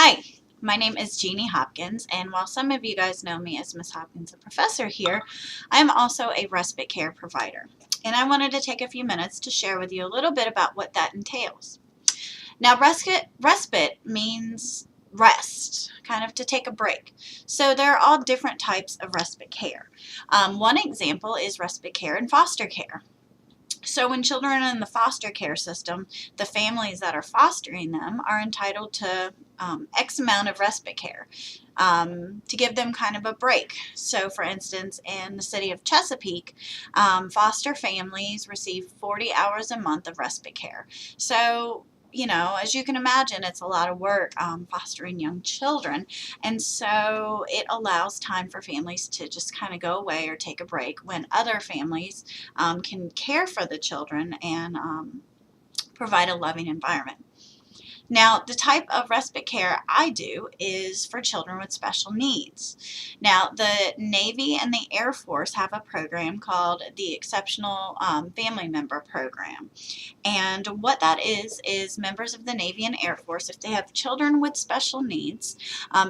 Hi, my name is Jeannie Hopkins, and while some of you guys know me as Miss Hopkins, the professor here, I'm also a respite care provider. And I wanted to take a few minutes to share with you a little bit about what that entails. Now, respite means rest, kind of to take a break. So there are all different types of respite care. One example is respite care in foster care. So when children are in the foster care system, the families that are fostering them are entitled to X amount of respite care to give them kind of a break. So for instance, in the city of Chesapeake, foster families receive 40 hours a month of respite care. So as you can imagine, it's a lot of work fostering young children. And so it allows time for families to just kind of go away or take a break when other families can care for the children and provide a loving environment. Now, the type of respite care I do is for children with special needs. Now, the Navy and the Air Force have a program called the Exceptional Family Member Program. And what that is members of the Navy and Air Force, if they have children with special needs,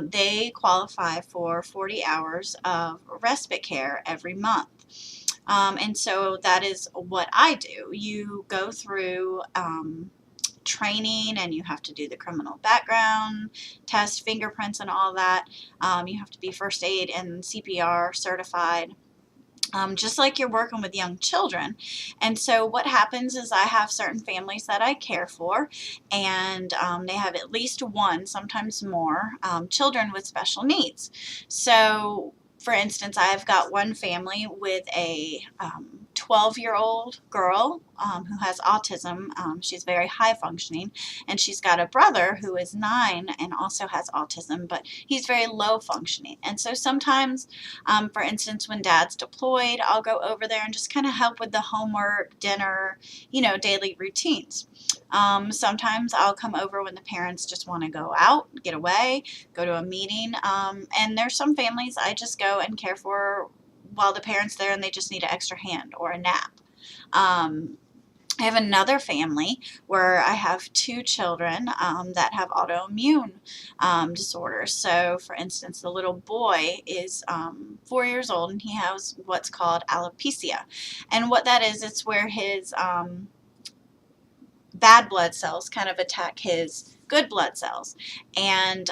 they qualify for 40 hours of respite care every month. And so that is what I do. You go through training, and you have to do the criminal background test, fingerprints, and all that. You have to be first aid and CPR certified. Just like you're working with young children. And so what happens is I have certain families that I care for, and they have at least one, sometimes more, children with special needs. So for instance, I've got one family with a 12-year-old girl who has autism. She's very high functioning, and she's got a brother who is 9 and also has autism, but he's very low functioning. And so sometimes, for instance, when Dad's deployed, I'll go over there and just kind of help with the homework, dinner, daily routines. Sometimes I'll come over when the parents just want to go out, get away, go to a meeting, and there's some families I just go and care for while the parent's there and they just need an extra hand or a nap. I have another family where I have 2 children that have autoimmune disorders. So for instance, the little boy is 4 years old, and he has what's called alopecia. And what that is, it's where his bad blood cells kind of attack his good blood cells. And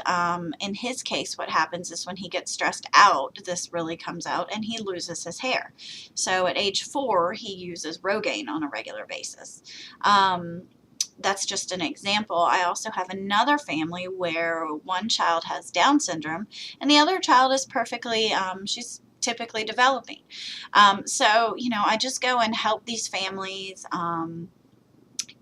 in his case, what happens is when he gets stressed out, this really comes out, and he loses his hair. So at age 4, he uses Rogaine on a regular basis. That's just an example. I also have another family where one child has Down syndrome, and the other child is perfectly, she's typically developing. So, I just go and help these families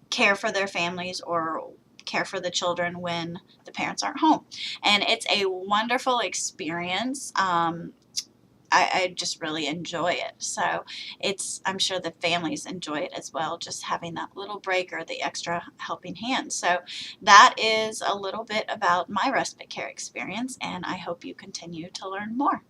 care for their families or care for the children when the parents aren't home. And it's a wonderful experience. I just really enjoy it. So I'm sure the families enjoy it as well, just having that little break or the extra helping hand. So that is a little bit about my respite care experience, and I hope you continue to learn more.